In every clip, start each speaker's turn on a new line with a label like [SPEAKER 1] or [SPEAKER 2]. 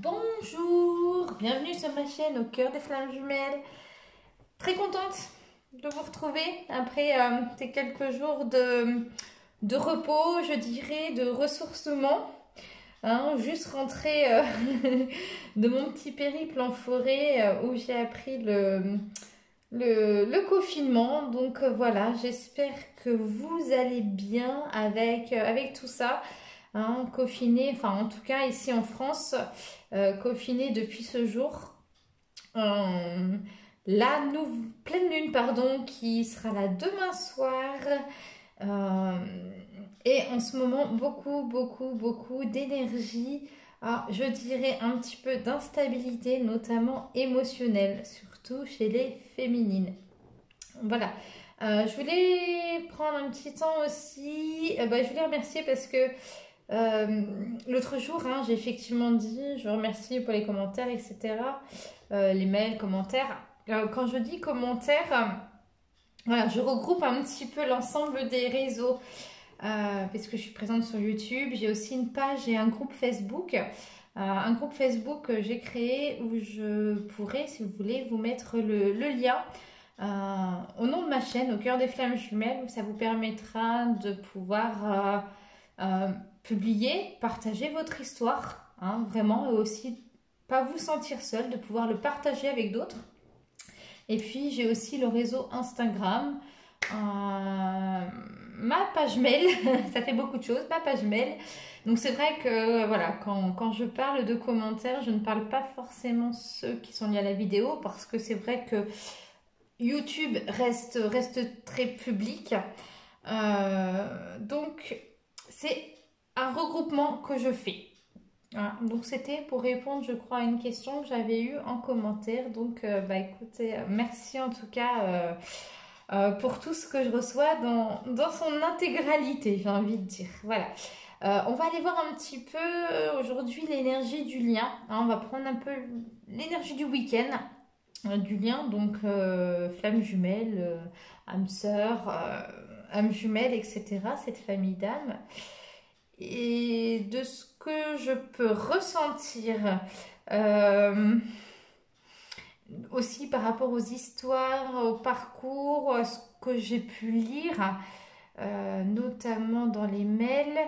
[SPEAKER 1] Bonjour, bienvenue sur ma chaîne au cœur des flammes jumelles. Très contente de vous retrouver après ces quelques jours de repos, je dirais, de ressourcement. Juste rentrée de mon petit périple en forêt où j'ai appris le confinement. Donc voilà, j'espère que vous allez bien avec tout ça. Confiné, enfin en tout cas ici en France, confiné depuis ce jour. Euh, Pleine lune, pardon, qui sera là demain soir. Euh, et en ce moment, beaucoup d'énergie. Je dirais un petit peu d'instabilité, notamment émotionnelle, surtout chez les féminines. Voilà. Je voulais prendre un petit temps aussi. Je voulais remercier parce que l'autre jour, j'ai effectivement dit, je vous remercie pour les commentaires, etc. Les mails, commentaires. Quand je dis commentaires, voilà, je regroupe un petit peu l'ensemble des réseaux. Parce que je suis présente sur YouTube. J'ai aussi une page et un groupe Facebook. Un groupe Facebook que j'ai créé où je pourrais, si vous voulez, vous mettre le lien au nom de ma chaîne, au cœur des flammes jumelles, où ça vous permettra de pouvoir publier, partager votre histoire, vraiment, et aussi pas vous sentir seul, de pouvoir le partager avec d'autres. Et puis j'ai aussi le réseau Instagram, ma page mail, ça fait beaucoup de choses, ma page mail. Donc c'est vrai que voilà, quand je parle de commentaires, je ne parle pas forcément ceux qui sont liés à la vidéo, parce que c'est vrai que YouTube reste très public. Donc c'est un regroupement que je fais. Voilà. Donc c'était pour répondre, je crois, à une question que j'avais eue en commentaire. Donc écoutez, merci en tout cas pour tout ce que je reçois dans son intégralité, j'ai envie de dire. Voilà. On va aller voir un petit peu aujourd'hui l'énergie du lien. On va prendre un peu l'énergie du week-end. Du lien, donc flamme jumelle, âme sœur, âme jumelle, etc. Cette famille d'âmes. Et de ce que je peux ressentir aussi par rapport aux histoires, au parcours, ce que j'ai pu lire, notamment dans les mails.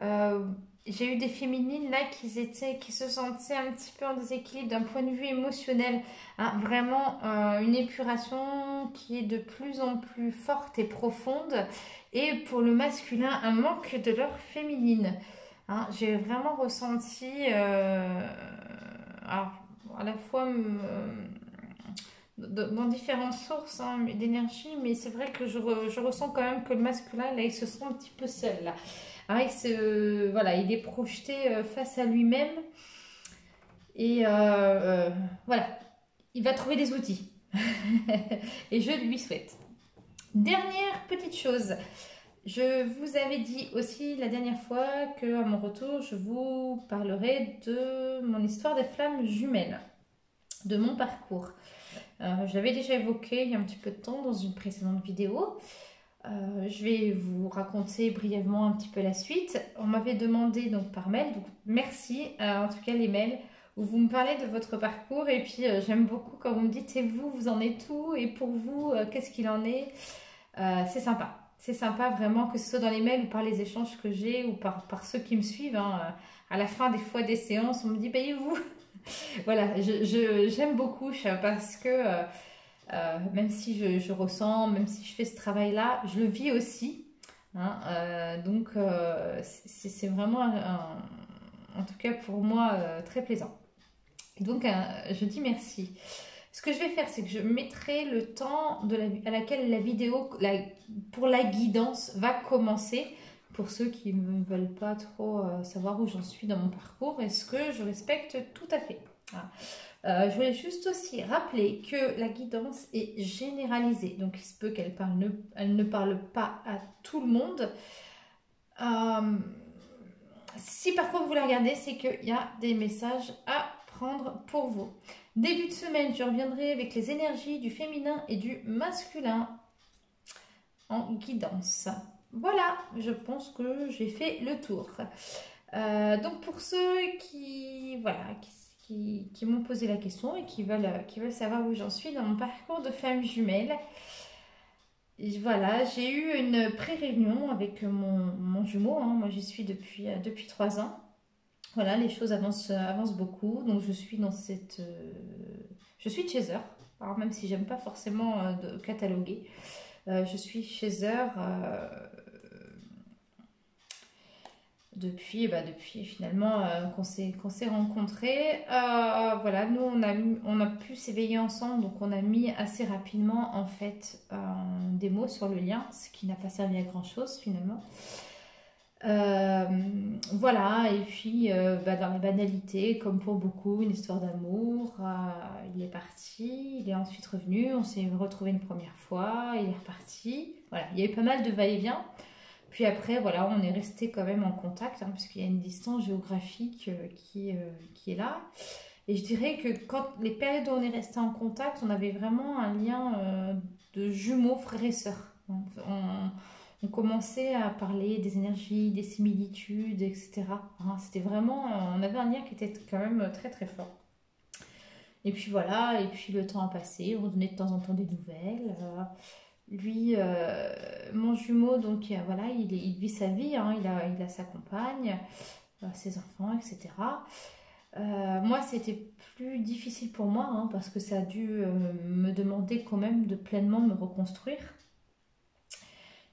[SPEAKER 1] Euh, j'ai eu des féminines là qui se sentaient un petit peu en déséquilibre d'un point de vue émotionnel. Vraiment une épuration qui est de plus en plus forte et profonde. Et pour le masculin, un manque de leur féminine. J'ai vraiment ressenti alors, à la fois dans différentes sources d'énergie, mais c'est vrai que je ressens quand même que le masculin, là, il se sent un petit peu seul. Là. Voilà, il est projeté face à lui-même et voilà, il va trouver des outils. Et je lui souhaite. Dernière petite chose. Je vous avais dit aussi la dernière fois qu'à mon retour, je vous parlerai de mon histoire des flammes jumelles, de mon parcours. Je l'avais déjà évoqué il y a un petit peu de temps dans une précédente vidéo. Je vais vous raconter brièvement un petit peu la suite. On m'avait demandé donc par mail, donc merci en tout cas les mails où vous me parlez de votre parcours et puis j'aime beaucoup quand vous me dites et vous en êtes où et pour vous qu'est-ce qu'il en est. C'est sympa. C'est sympa vraiment que ce soit dans les mails ou par les échanges que j'ai ou par ceux qui me suivent. À la fin des fois des séances, on me dit bah, et vous. Voilà, j'aime beaucoup parce que même si je ressens, même si je fais ce travail-là, je le vis aussi. Donc c'est vraiment, en tout cas pour moi, très plaisant. Et donc je dis merci. Ce que je vais faire, c'est que je mettrai le temps à laquelle la vidéo pour la guidance va commencer. Pour ceux qui ne veulent pas trop savoir où j'en suis dans mon parcours, et ce que je respecte tout à fait. Je voulais juste aussi rappeler que la guidance est généralisée. Donc il se peut elle ne parle pas à tout le monde. Si par contre vous la regardez, c'est qu'il y a des messages à prendre pour vous. Début de semaine, je reviendrai avec les énergies du féminin et du masculin en guidance. Voilà, je pense que j'ai fait le tour. Donc pour ceux qui m'ont posé la question et qui veulent savoir où j'en suis dans mon parcours de femme jumelle. Et voilà, j'ai eu une pré-réunion avec mon jumeau, hein. Moi, j'y suis depuis 3 ans. Voilà, les choses avancent beaucoup. Donc, je suis dans je suis chaser. Alors, même si j'aime pas forcément de cataloguer. Je suis chaser depuis finalement qu'on s'est rencontrés. Voilà, nous, on a pu s'éveiller ensemble. Donc, on a mis assez rapidement, en fait, des mots sur le lien. Ce qui n'a pas servi à grand-chose, finalement. Voilà, et puis dans les banalités, comme pour beaucoup, une histoire d'amour. Il est parti, il est ensuite revenu, on s'est retrouvé une première fois, il est reparti. Voilà, il y a eu pas mal de va-et-vient. Puis après, voilà, on est resté quand même en contact, hein, parce qu'il y a une distance géographique qui est là. Et je dirais que quand les périodes où on est resté en contact, on avait vraiment un lien de jumeaux, frères et sœurs. On commençait à parler des énergies, des similitudes, etc. Hein, c'était vraiment, on avait un lien qui était quand même très très fort. Et puis voilà, et puis le temps a passé, on donnait de temps en temps des nouvelles. Lui, mon jumeau, donc voilà, il vit sa vie, hein, il a sa compagne, ses enfants, etc. Moi, c'était plus difficile pour moi, hein, parce que ça a dû me demander quand même de pleinement me reconstruire.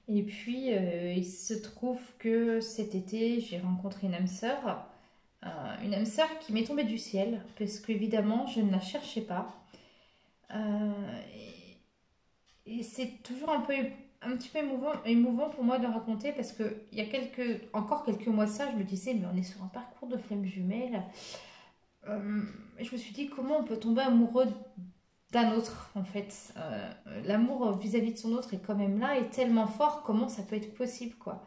[SPEAKER 1] Et puis, il se trouve que cet été, j'ai rencontré une âme sœur qui m'est tombée du ciel, parce qu'évidemment, je ne la cherchais pas. Euh, et c'est toujours un petit peu émouvant pour moi de raconter, parce que il y a encore quelques mois de ça, je me disais, mais on est sur un parcours de flamme jumelle. Je me suis dit, comment on peut tomber amoureux d'un autre, en fait. L'amour vis-à-vis de son autre est quand même là, et tellement fort, comment ça peut être possible, quoi.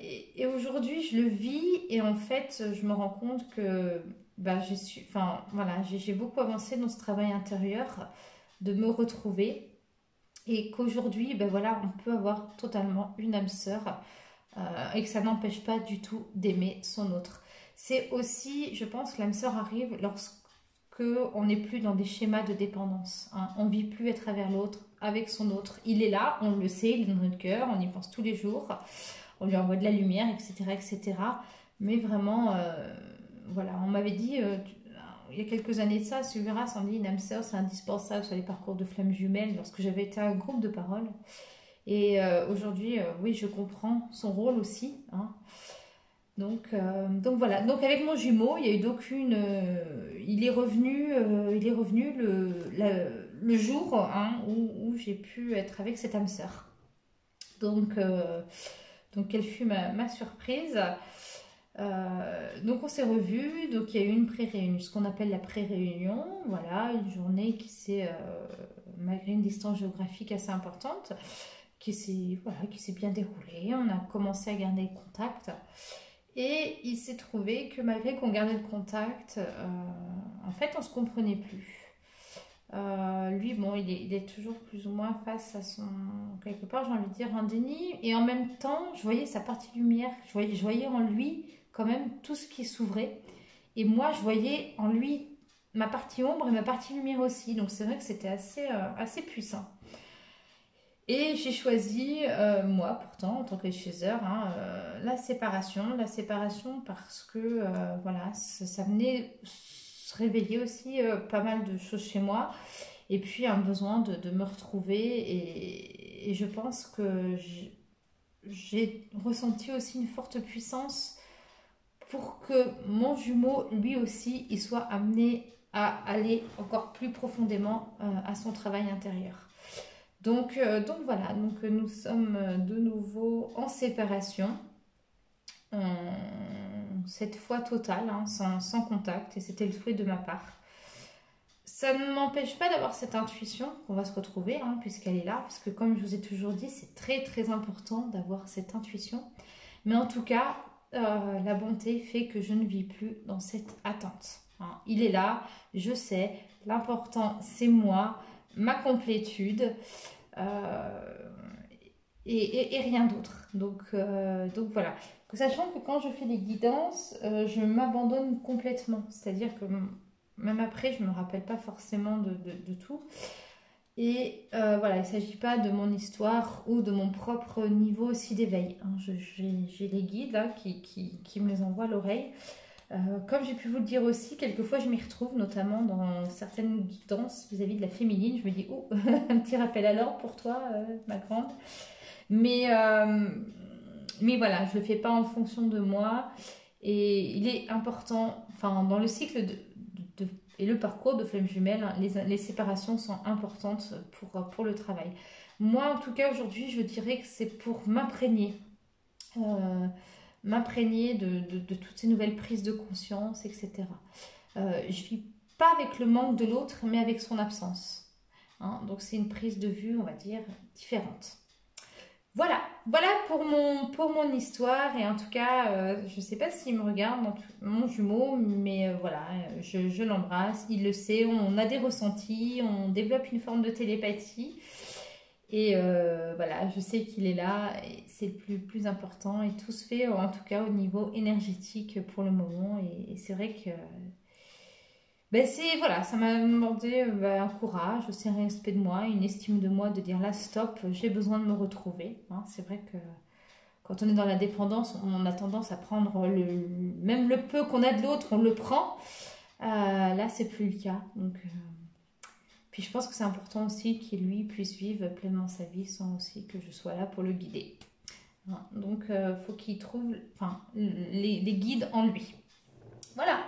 [SPEAKER 1] Et aujourd'hui, je le vis, et en fait, je me rends compte que j'ai beaucoup avancé dans ce travail intérieur, de me retrouver, et qu'aujourd'hui, ben voilà, on peut avoir totalement une âme sœur, et que ça n'empêche pas du tout d'aimer son autre. C'est aussi, je pense, que l'âme sœur arrive lorsque on n'est plus dans des schémas de dépendance, hein. On ne vit plus à travers l'autre, avec son autre. Il est là, on le sait, il est dans notre cœur, on y pense tous les jours, on lui envoie de la lumière, etc. etc. Mais vraiment, voilà, on m'avait dit, il y a quelques années de ça, Sylvia s'en dit, une âme sœur, c'est indispensable sur les parcours de flammes jumelles, lorsque j'avais été à un groupe de parole. Et aujourd'hui, oui, je comprends son rôle aussi, hein. Donc voilà. Donc avec mon jumeau, il y a eu il est revenu le jour, hein, où j'ai pu être avec cette âme sœur. Donc quelle fut ma surprise. Donc on s'est revus. Donc il y a eu une pré-réunion, ce qu'on appelle la pré-réunion. Voilà, une journée qui s'est, malgré une distance géographique assez importante, qui s'est bien déroulée. On a commencé à garder le contact. Et il s'est trouvé que malgré qu'on gardait le contact, en fait, on ne se comprenait plus. Lui, bon, il est toujours plus ou moins face à quelque part, j'ai envie de dire, un déni. Et en même temps, je voyais sa partie lumière. Je voyais en lui quand même tout ce qui s'ouvrait. Et moi, je voyais en lui ma partie ombre et ma partie lumière aussi. Donc c'est vrai que c'était assez puissant. Et j'ai choisi, moi pourtant, en tant que chaser, hein, la séparation. La séparation parce que, voilà, ça venait se réveiller aussi pas mal de choses chez moi. Et puis un besoin de me retrouver. Et je pense que j'ai ressenti aussi une forte puissance pour que mon jumeau, lui aussi, il soit amené à aller encore plus profondément à son travail intérieur. Donc voilà, nous sommes de nouveau en séparation, cette fois totale, hein, sans contact, et c'était le souhait de ma part. Ça ne m'empêche pas d'avoir cette intuition qu'on va se retrouver, hein, puisqu'elle est là, parce que comme je vous ai toujours dit, c'est très très important d'avoir cette intuition. Mais en tout cas, la bonté fait que je ne vis plus dans cette attente, hein. Il est là, je sais, l'important c'est moi, ma complétude. Euh, et rien d'autre. Donc voilà. Sachant que quand je fais les guidances, je m'abandonne complètement. C'est-à-dire que même après, je ne me rappelle pas forcément de tout. Et voilà, il ne s'agit pas de mon histoire ou de mon propre niveau aussi d'éveil, hein. J'ai les guides là, qui me les envoient à l'oreille. Comme j'ai pu vous le dire aussi, quelquefois je m'y retrouve, notamment dans certaines guidances vis-à-vis de la féminine. Je me dis, oh, un petit rappel à l'ordre pour toi, ma grande. Mais, euh, mais voilà, je ne le fais pas en fonction de moi. Et il est important, enfin, dans le cycle et le parcours de flamme jumelle, hein, les séparations sont importantes pour le travail. Moi, en tout cas, aujourd'hui, je dirais que c'est pour m'imprégner. Euh, m'imprégner de toutes ces nouvelles prises de conscience, etc. Je vis pas avec le manque de l'autre, mais avec son absence, hein. Donc c'est une prise de vue, on va dire, différente. Voilà, voilà pour mon histoire. Et en tout cas, je ne sais pas s'il me regarde, mon jumeau, mais voilà, je l'embrasse, il le sait, on a des ressentis, on développe une forme de télépathie. Et voilà, je sais qu'il est là, et c'est le plus important. Et tout se fait, en tout cas, au niveau énergétique pour le moment. Et c'est vrai que ben voilà, ça m'a demandé un courage, aussi un respect de moi, une estime de moi, de dire là, stop, j'ai besoin de me retrouver, hein. C'est vrai que quand on est dans la dépendance, on a tendance à prendre même le peu qu'on a de l'autre, on le prend. Là, c'est plus le cas. Donc, puis je pense que c'est important aussi qu'il lui puisse vivre pleinement sa vie sans aussi que je sois là pour le guider, hein. Donc, faut qu'il trouve les guides en lui. Voilà.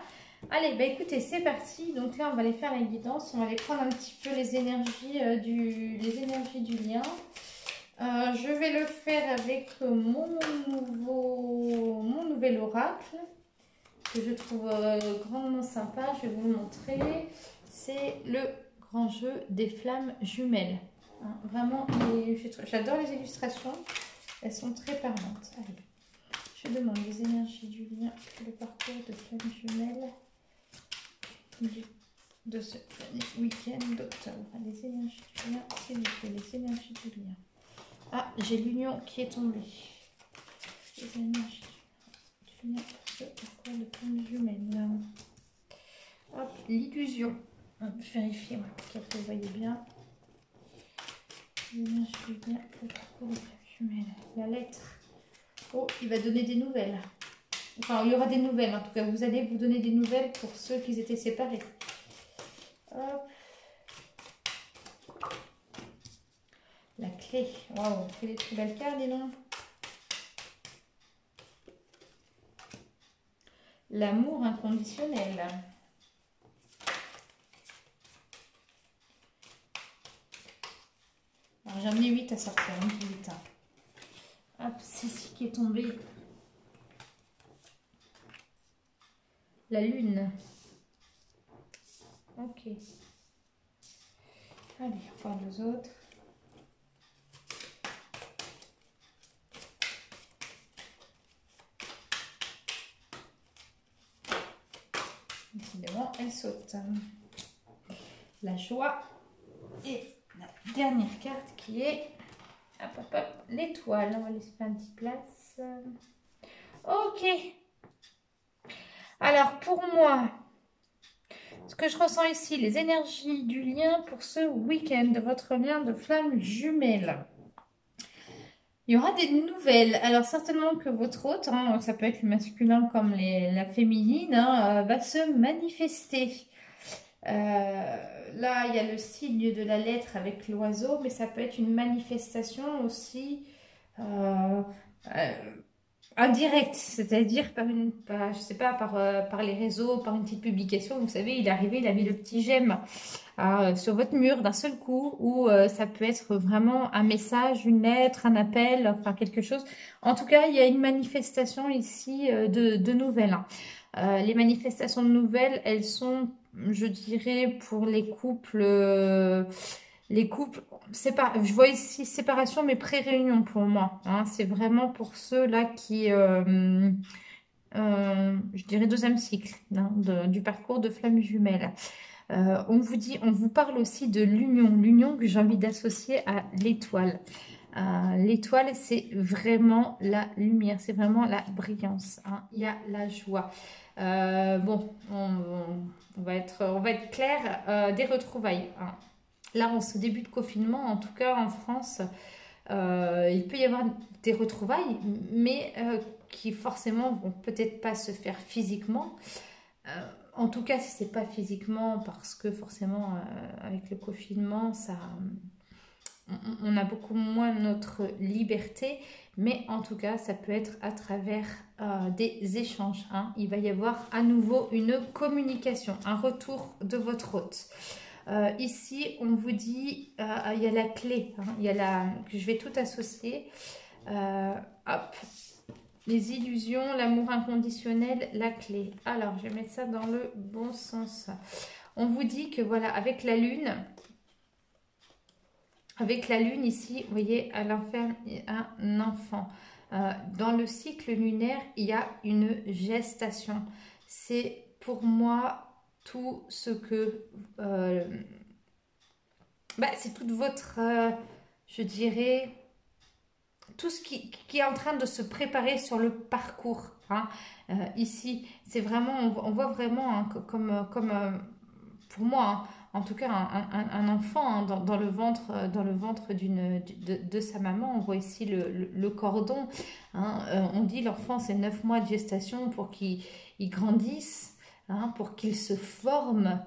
[SPEAKER 1] Allez, bah écoutez, c'est parti. Donc là, on va aller faire la guidance. On va aller prendre un petit peu les énergies, les énergies du lien. Je vais le faire avec mon nouvel oracle que je trouve grandement sympa. Je vais vous le montrer. C'est le grand jeu des flammes jumelles, hein. Vraiment, j'adore les illustrations. Elles sont très parlantes. Allez, je demande les énergies du lien pour le parcours de flammes jumelles de ce week-end d'octobre. Les énergies du lien, s'il vous plaît, les énergies du lien. Ah, j'ai l'union qui est tombée. Les énergies du lien pour ce parcours de flammes jumelles. Hop, l'illusion. Je vérifie que vous voyez bien. Les énergies du lien pour le parcours de flammes jumelles. La lettre. Oh, il va donner des nouvelles. Enfin, il y aura des nouvelles, en tout cas, vous allez vous donner des nouvelles pour ceux qui étaient séparés. Hop. La clé. Waouh, on fait des très belles cartes, dis donc. L'amour inconditionnel. Alors, j'en ai 8 à sortir, hein, 8. Hop, c'est ici qui est tombé. La lune. Ok. Allez, on va voir les autres. Décidément, elle saute. La joie. Et la dernière carte qui est l'étoile. On va laisser un petit place. Ok. Alors, pour moi, ce que je ressens ici, les énergies du lien pour ce week-end, de votre lien de flamme jumelle. Il y aura des nouvelles. Alors, certainement que votre hôte, hein, ça peut être le masculin comme la féminine, hein, va se manifester. Là, il y a le signe de la lettre avec l'oiseau, mais ça peut être une manifestation aussi indirect, c'est-à-dire je sais pas, par les réseaux, par une petite publication. Vous savez, il est arrivé, il a mis le petit j'aime sur votre mur d'un seul coup, ou ça peut être vraiment un message, une lettre, un appel, enfin quelque chose. En tout cas, il y a une manifestation ici de nouvelles, hein. Les manifestations de nouvelles, elles sont, je dirais, pour les couples... je vois ici séparation, mais pré-réunion pour moi, hein. C'est vraiment pour ceux-là qui, je dirais, deuxième cycle, hein, du parcours de flamme jumelle. On vous parle aussi de l'union que j'ai envie d'associer à l'étoile. L'étoile, c'est vraiment la lumière, c'est vraiment la brillance, hein. Il y a la joie. Bon, on va être clair, des retrouvailles, hein. Là, en ce début de confinement, en tout cas en France, il peut y avoir des retrouvailles, mais qui forcément vont peut-être pas se faire physiquement. Euh, En tout cas, si c'est pas physiquement, parce que forcément, avec le confinement, on a beaucoup moins notre liberté, mais en tout cas, ça peut être à travers des échanges, hein. Il va y avoir à nouveau une communication, un retour de votre hôte. Ici, on vous dit, il y a la clé, hein, que je vais tout associer. Hop, les illusions, l'amour inconditionnel, la clé. Alors, je vais mettre ça dans le bon sens. On vous dit que voilà, avec la lune ici, vous voyez, à l'enfer, un enfant. Dans le cycle lunaire, il y a une gestation. C'est pour moi tout ce que... c'est toute votre, je dirais, tout ce qui est en train de se préparer sur le parcours, hein. Ici, c'est vraiment, on voit vraiment, hein, comme pour moi, hein, en tout cas, un enfant, hein, dans le ventre, de sa maman. On voit ici le cordon, hein. On dit l'enfant, c'est 9 mois de gestation pour qu'il grandisse, hein, pour qu'il se forme,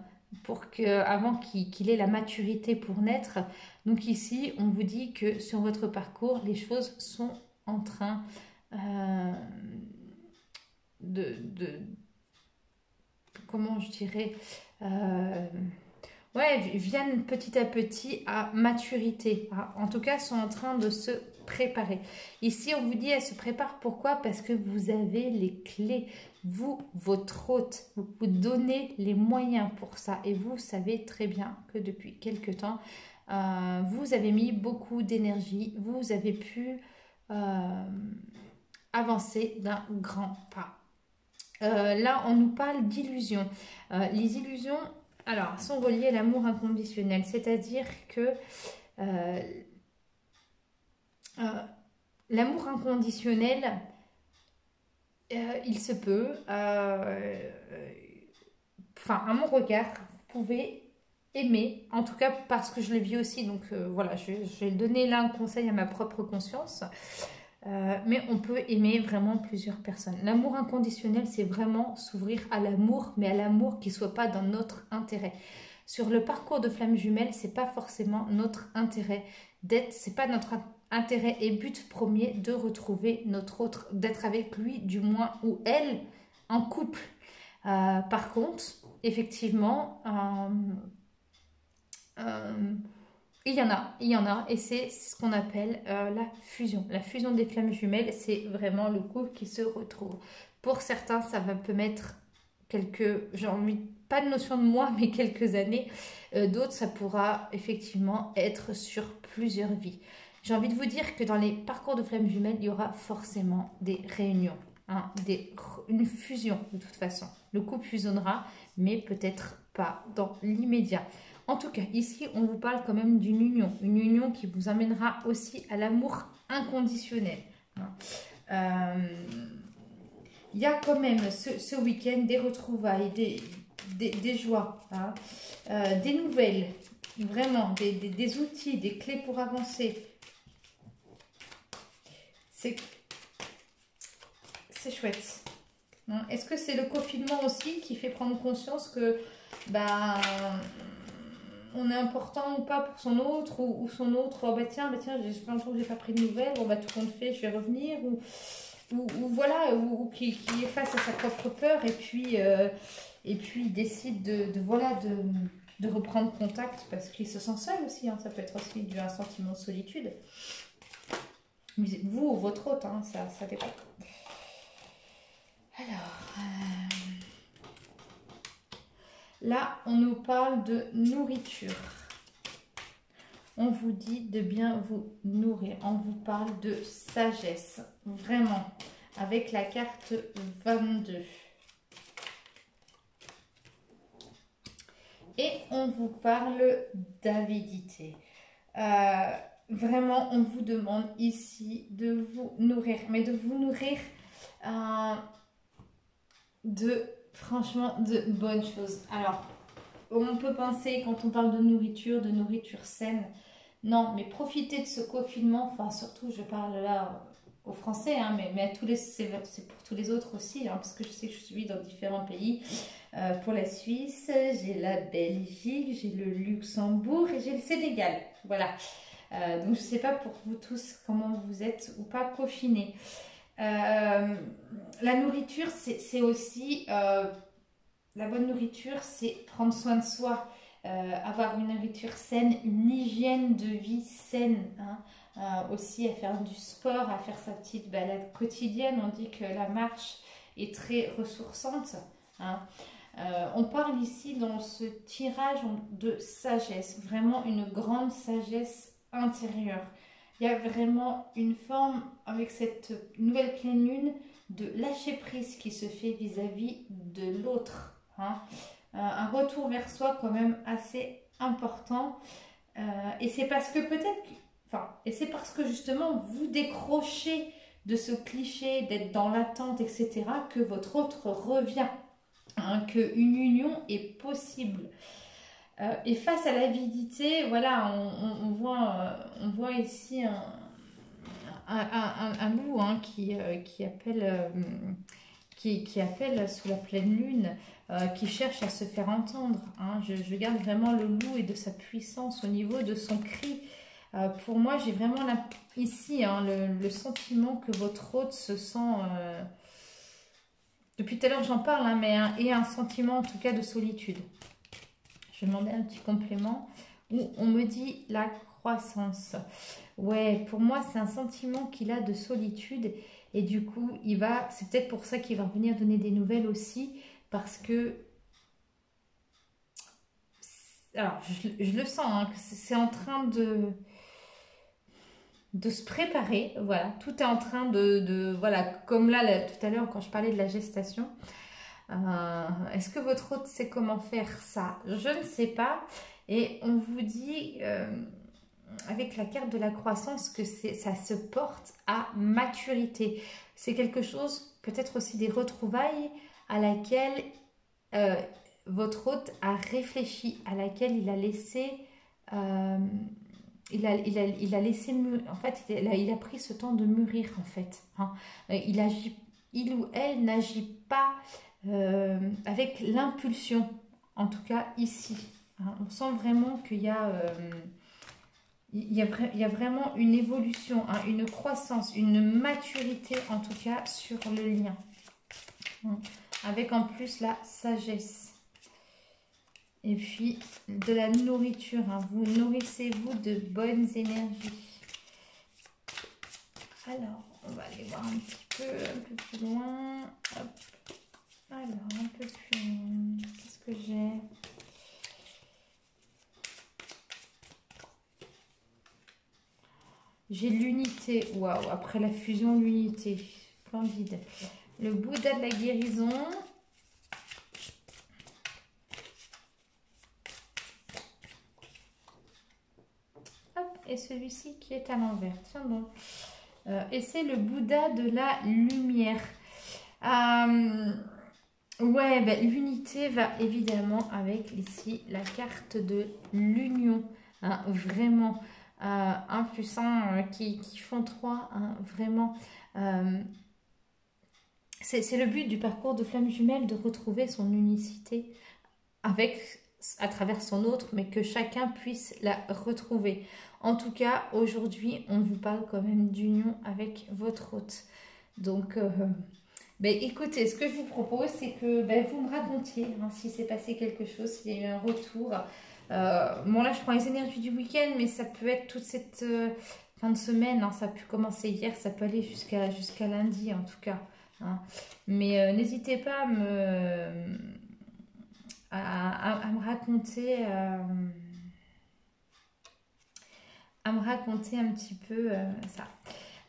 [SPEAKER 1] avant qu'il ait la maturité pour naître. Donc ici, on vous dit que sur votre parcours, les choses sont en train euh, de comment je dirais, ouais, viennent petit à petit à maturité, hein. En tout cas, sont en train de se préparer. Ici, on vous dit, elle se prépare. Pourquoi? Parce que vous avez les clés. Vous, votre hôte, vous donnez les moyens pour ça. Et vous savez très bien que depuis quelque temps, vous avez mis beaucoup d'énergie. Vous avez pu avancer d'un grand pas. Là, on nous parle d'illusions. Les illusions, alors, sont reliées à l'amour inconditionnel, c'est-à-dire que euh, euh, l'amour inconditionnel, il se peut, à mon regard, vous pouvez aimer, en tout cas parce que je le vis aussi, donc voilà, je vais donner là un conseil à ma propre conscience. Mais on peut aimer vraiment plusieurs personnes. L'amour inconditionnel, c'est vraiment s'ouvrir à l'amour, mais à l'amour qui ne soit pas dans notre intérêt. Sur le parcours de flamme jumelle, c'est pas forcément notre intérêt c'est pas notre intérêt et but premier de retrouver notre autre, d'être avec lui du moins ou elle en couple. Par contre, effectivement, il y en a, et c'est ce qu'on appelle la fusion. La fusion des flammes jumelles, c'est vraiment le couple qui se retrouve. Pour certains, peut mettre j'ai envie, pas de notion de mois, mais quelques années. D'autres, ça pourra effectivement être sur plusieurs vies. J'ai envie de vous dire que dans les parcours de flammes jumelles, il y aura forcément des réunions, hein, une fusion de toute façon. Le couple fusionnera, mais peut-être pas dans l'immédiat. En tout cas, ici, on vous parle quand même d'une union. Une union qui vous amènera aussi à l'amour inconditionnel. Il y a quand même ce week-end des retrouvailles, des joies, hein, des nouvelles, vraiment, des outils, des clés pour avancer. C'est chouette. Hein. Est-ce que c'est le confinement aussi qui fait prendre conscience que on est important ou pas pour son autre, ou son autre, oh tiens, j'ai fait longtemps que j'ai pas pris de nouvelles, bon tout compte fait, je vais revenir, ou voilà, ou qui est face à sa propre peur, et puis il décide de reprendre contact parce qu'il se sent seul aussi, hein. Ça peut être aussi dû à un sentiment de solitude. Vous ou votre hôte, hein, ça dépend. Alors, là, on nous parle de nourriture. On vous dit de bien vous nourrir. On vous parle de sagesse. Vraiment. Avec la carte 22. Et on vous parle d'avidité. vraiment, on vous demande ici de vous nourrir, mais de vous nourrir euh, franchement, de bonnes choses. Alors, on peut penser, quand on parle de nourriture saine. Non, mais profitez de ce confinement, enfin surtout, je parle là aux Français, hein, mais à tous les, c'est pour tous les autres aussi, hein, parce que je sais que je suis dans différents pays. Pour la Suisse, j'ai la Belgique, j'ai le Luxembourg et j'ai le Sénégal. Voilà. Donc je ne sais pas pour vous tous comment vous êtes ou pas confinés. La nourriture, c'est aussi la bonne nourriture, c'est prendre soin de soi, avoir une nourriture saine, une hygiène de vie saine, hein. Aussi à faire du sport, à faire sa petite balade quotidienne. On dit que la marche est très ressourçante, hein. On parle ici dans ce tirage de sagesse, vraiment une grande sagesse intérieure. Il y a vraiment une forme avec cette nouvelle pleine lune de lâcher prise qui se fait vis-à-vis de l'autre, hein. Un retour vers soi quand même assez important. Et c'est parce que et c'est parce que justement vous décrochez de ce cliché d'être dans l'attente, etc., que votre autre revient, hein, qu'une union est possible. Et face à l'avidité, voilà, on voit ici un loup, hein, qui appelle, qui appelle sous la pleine lune, qui cherche à se faire entendre, hein. Je garde vraiment le loup et de sa puissance au niveau de son cri. Pour moi, j'ai vraiment ici, hein, le sentiment que votre hôte se sent... depuis tout à l'heure, j'en parle, hein, et un sentiment en tout cas de solitude. Je vais demander un petit complément où on me dit la croissance. Ouais, pour moi, c'est un sentiment qu'il a de solitude et du coup, c'est peut-être pour ça qu'il va venir donner des nouvelles aussi parce que, alors, je le sens, hein, que c'est en train de se préparer. Voilà, tout est en train voilà, comme là, tout à l'heure, quand je parlais de la gestation. Est-ce que votre hôte sait comment faire ça? Je ne sais pas. Et on vous dit, avec la carte de la croissance, que ça se porte à maturité. C'est quelque chose, peut-être aussi des retrouvailles à laquelle votre hôte a réfléchi, à laquelle il a laissé... il a laissé en fait, il a pris ce temps de mûrir, en fait, hein. Il ou elle n'agit pas avec l'impulsion, en tout cas ici, hein. On sent vraiment qu'il y a, il y a vraiment une évolution, hein, une croissance, une maturité, en tout cas, sur le lien, hein, avec en plus la sagesse. Et puis, de la nourriture, hein. Vous nourrissez-vous de bonnes énergies. Alors, on va aller voir un peu plus loin. Hop. Alors, un peu plus loin. Qu'est-ce que j'ai? J'ai l'unité. Waouh, après la fusion, l'unité. Splendide. Le Bouddha de la guérison. Et celui-ci qui est à l'envers. Tiens donc. Et c'est le Bouddha de la lumière. Ouais, ben, l'unité va évidemment avec ici la carte de l'union, hein, vraiment. 1 plus 1 qui font 3, hein, vraiment. C'est le but du parcours de flamme jumelle, de retrouver son unicité à travers son autre, mais que chacun puisse la retrouver. En tout cas, aujourd'hui, on vous parle quand même d'union avec votre hôte. Donc, écoutez, ce que je vous propose, c'est que vous me racontiez, hein, s'il s'est passé quelque chose, s'il y a eu un retour. Bon, là, je prends les énergies du week-end, mais ça peut être toute cette fin de semaine, hein. Ça a pu commencer hier, ça peut aller jusqu'à lundi, en tout cas, hein. Mais n'hésitez pas à me raconter... à me raconter un petit peu ça.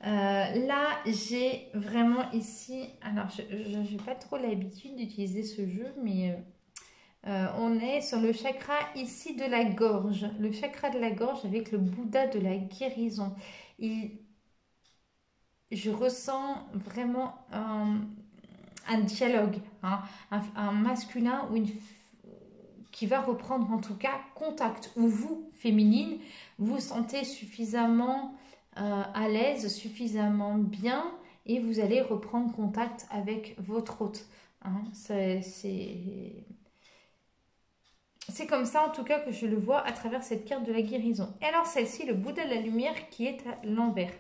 [SPEAKER 1] Là, j'ai vraiment ici... Alors, je n'ai pas trop l'habitude d'utiliser ce jeu, mais On est sur le chakra ici de la gorge. Le chakra de la gorge avec le Bouddha de la guérison. Je ressens vraiment un dialogue, hein, un masculin ou qui va reprendre en tout cas contact. Ou vous, féminine, vous sentez suffisamment à l'aise, suffisamment bien et vous allez reprendre contact avec votre hôte. Hein. C'est comme ça en tout cas que je le vois à travers cette carte de la guérison. Et alors celle-ci, le Bouddha de la lumière qui est à l'envers.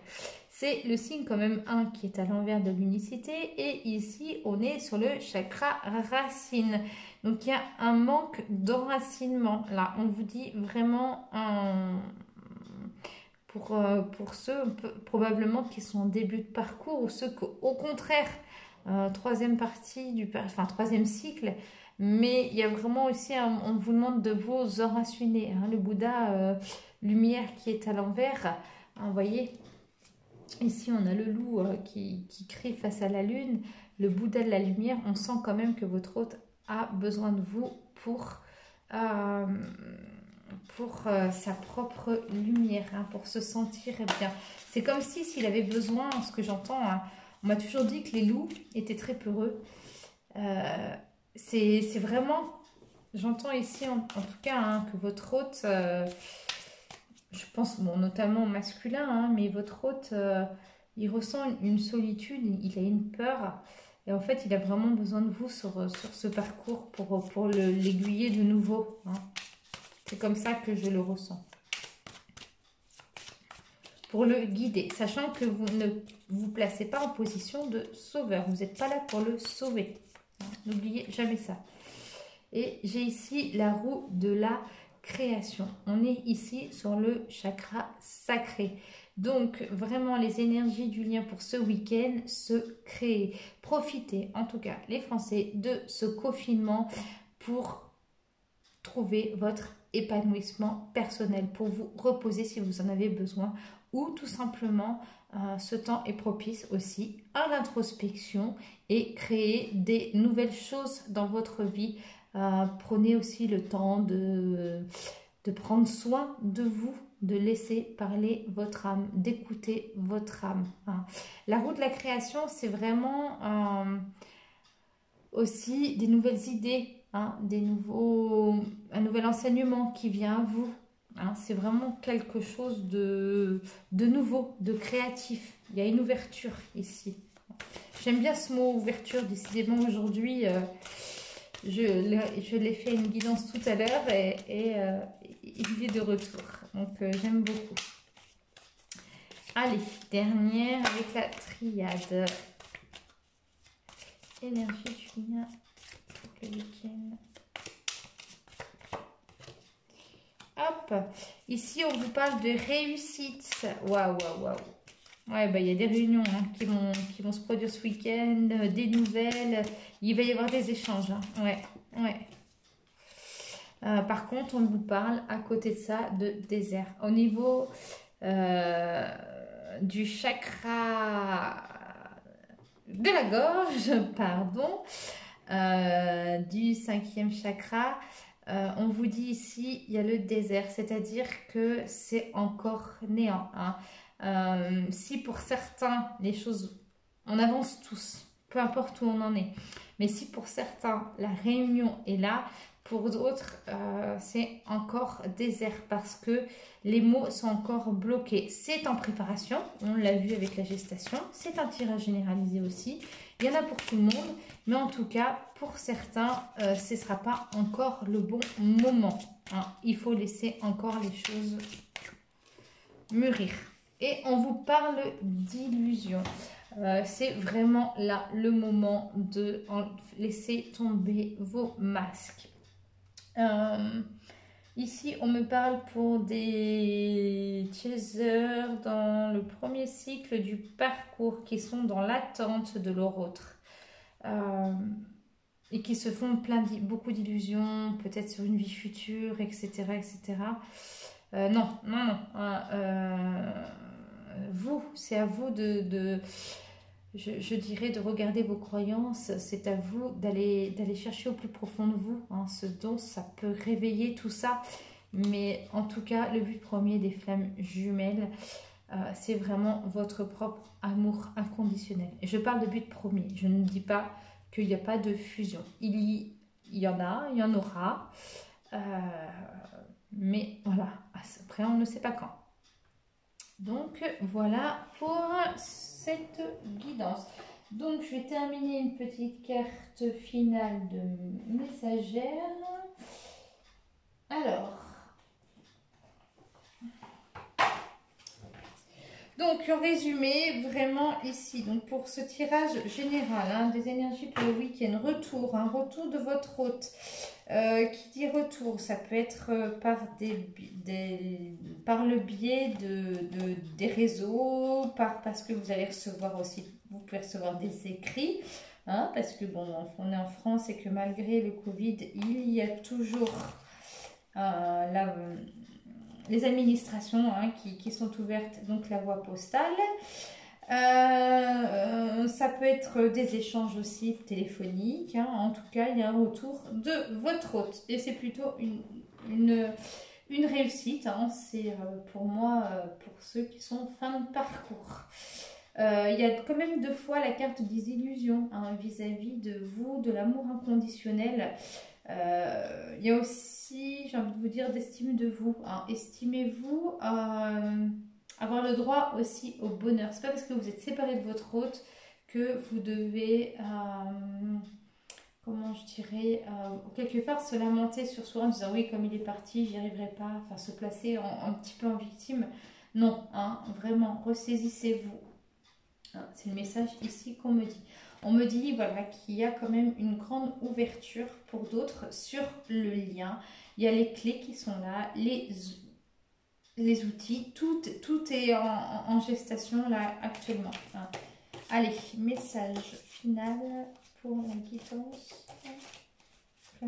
[SPEAKER 1] C'est le signe quand même 1 qui est à l'envers de l'unicité. Et ici, on est sur le chakra racine. Donc il y a un manque d'enracinement. Là, on vous dit vraiment pour ceux probablement qui sont en début de parcours ou ceux qu'au contraire, troisième partie, troisième cycle, mais il y a vraiment aussi, on vous demande de vous enraciner. Hein, le Bouddha lumière qui est à l'envers, hein, vous voyez, ici on a le loup qui crie face à la lune, le Bouddha de la lumière, on sent quand même que votre hôte a besoin de vous pour sa propre lumière, hein, pour se sentir bien. C'est comme s'il avait besoin, ce que j'entends, hein, on m'a toujours dit que les loups étaient très peureux. C'est vraiment, j'entends ici en tout cas, hein, que votre hôte, je pense bon, notamment masculin, hein, mais votre hôte, il ressent une solitude, il a une peur. Et en fait, il a vraiment besoin de vous sur ce parcours pour l'aiguiller de nouveau. Hein. C'est comme ça que je le ressens. Pour le guider, sachant que vous ne vous placez pas en position de sauveur. Vous n'êtes pas là pour le sauver. N'oubliez jamais ça. Et j'ai ici la roue de la création. On est ici sur le chakra sacré. Donc, vraiment, les énergies du lien pour ce week-end se créent. Profitez, en tout cas, les Français, de ce confinement pour trouver votre épanouissement personnel, pour vous reposer si vous en avez besoin, ou tout simplement, ce temps est propice aussi à l'introspection et créer des nouvelles choses dans votre vie. Prenez aussi le temps de prendre soin de vous, de laisser parler votre âme, d'écouter votre âme. Hein. La roue de la création, c'est vraiment aussi des nouvelles idées, hein, un nouvel enseignement qui vient à vous. Hein, c'est vraiment quelque chose de nouveau, de créatif. Il y a une ouverture ici. J'aime bien ce mot ouverture, décidément aujourd'hui. Je l'ai fait une guidance tout à l'heure et il est de retour. Donc j'aime beaucoup. Allez, dernière avec la triade. Énergie du lien pour le week-end. Hop, ici on vous parle de réussite. Waouh, waouh, waouh. Ouais, bah, il y a des réunions hein, qui vont se produire ce week-end, des nouvelles. Il va y avoir des échanges. Hein. Ouais, ouais. Par contre, on vous parle à côté de ça de désert. Au niveau du chakra de la gorge, pardon, du 5e chakra, on vous dit ici, il y a le désert, c'est-à-dire que c'est encore néant. Hein. Si pour certains, les choses, on avance tous, peu importe où on en est, mais si pour certains, la réunion est là, pour d'autres, c'est encore désert parce que les mots sont encore bloqués. C'est en préparation, on l'a vu avec la gestation, c'est un tirage généralisé aussi. Il y en a pour tout le monde, mais en tout cas, pour certains, ce ne sera pas encore le bon moment. Hein. Il faut laisser encore les choses mûrir. Et on vous parle d'illusion. C'est vraiment là le moment de laisser tomber vos masques. Ici, on me parle pour des chasers dans le premier cycle du parcours qui sont dans l'attente de leur autre et qui se font beaucoup d'illusions, peut-être sur une vie future, etc. etc. Non, non, non. Vous, c'est à vous de je dirais de regarder vos croyances. C'est à vous d'aller chercher au plus profond de vous, hein, ce dont ça peut réveiller tout ça. Mais en tout cas, le but premier des flammes jumelles, c'est vraiment votre propre amour inconditionnel. Et je parle de but premier. Je ne dis pas qu'il n'y a pas de fusion. Il y en a, il y en aura. Mais voilà, après on ne sait pas quand. Donc voilà pour cette guidance. Donc je vais terminer une petite carte finale de messagère. Alors, donc en résumé, vraiment ici, donc pour ce tirage général, hein, des énergies pour le week-end, un retour de votre hôte. Qui dit retour, ça peut être par par le biais des réseaux, parce que vous allez recevoir aussi, vous pouvez recevoir des écrits, hein, parce que bon, on est en France et que malgré le Covid, il y a toujours les administrations, hein, qui sont ouvertes, donc la voie postale. Ça peut être des échanges aussi téléphoniques, hein. En tout cas, il y a un retour de votre hôte et c'est plutôt une réussite, hein. C'est pour moi, pour ceux qui sont fin de parcours. Il y a quand même 2 fois la carte des illusions, hein, vis-à-vis de vous, de l'amour inconditionnel. Il y a aussi, j'ai envie de vous dire, d'estime de vous, hein. Estimez-vous, avoir le droit aussi au bonheur. C'est pas parce que vous êtes séparé de votre hôte que vous devez, comment je dirais, quelque part se lamenter sur soi en disant oui, comme il est parti, j'y arriverai pas, enfin se placer un petit peu en victime. Non, hein, vraiment, ressaisissez-vous. Hein, c'est le message ici qu'on me dit. On me dit voilà, qu'il y a quand même une grande ouverture pour d'autres sur le lien. Il y a les clés qui sont là, les outils, tout est en gestation là actuellement. Hein. Allez, message final pour la guidance. La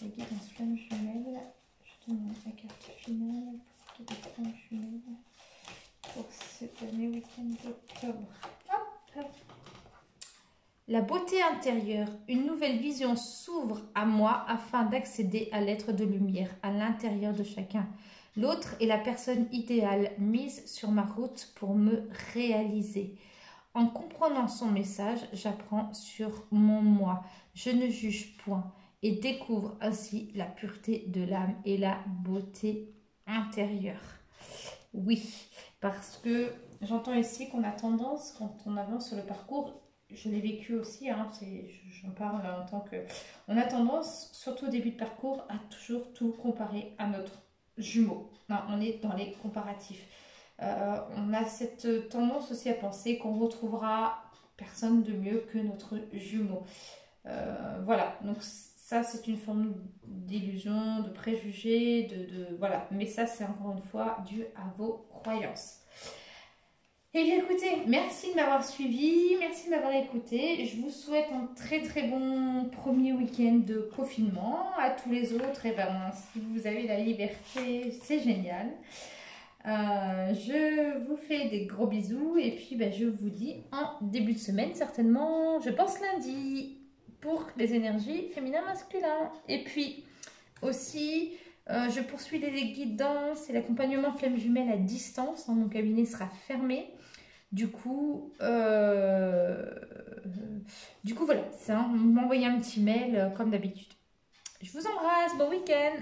[SPEAKER 1] guidance flamme jumelle. Je demande la carte finale pour la flamme jumelle pour cette année week-end d'octobre. Hop. La beauté intérieure, une nouvelle vision s'ouvre à moi afin d'accéder à l'être de lumière à l'intérieur de chacun. L'autre est la personne idéale mise sur ma route pour me réaliser. En comprenant son message, j'apprends sur mon moi. Je ne juge point et découvre ainsi la pureté de l'âme et la beauté intérieure. Oui, parce que j'entends ici qu'on a tendance, quand on avance sur le parcours, je l'ai vécu aussi, hein, j'en parle en tant que... On a tendance, surtout au début de parcours, à toujours tout comparer à notre jumeau. Non, on est dans les comparatifs. On a cette tendance aussi à penser qu'on retrouvera personne de mieux que notre jumeau. Voilà, donc ça c'est une forme d'illusion, de préjugé, voilà. Mais ça c'est encore une fois dû à vos croyances. Et bien écoutez, merci de m'avoir suivi, merci de m'avoir écouté. Je vous souhaite un très très bon premier week-end de confinement. À tous les autres, et ben, si vous avez la liberté, c'est génial. Je vous fais des gros bisous et puis ben, je vous dis en début de semaine, certainement, je pense lundi, pour les énergies féminin-masculin. Et puis aussi, je poursuis les guidances et l'accompagnement flamme jumelle à distance. Hein, mon cabinet sera fermé. Du coup, voilà, ça, m'envoyez un petit mail comme d'habitude. Je vous embrasse, bon week-end!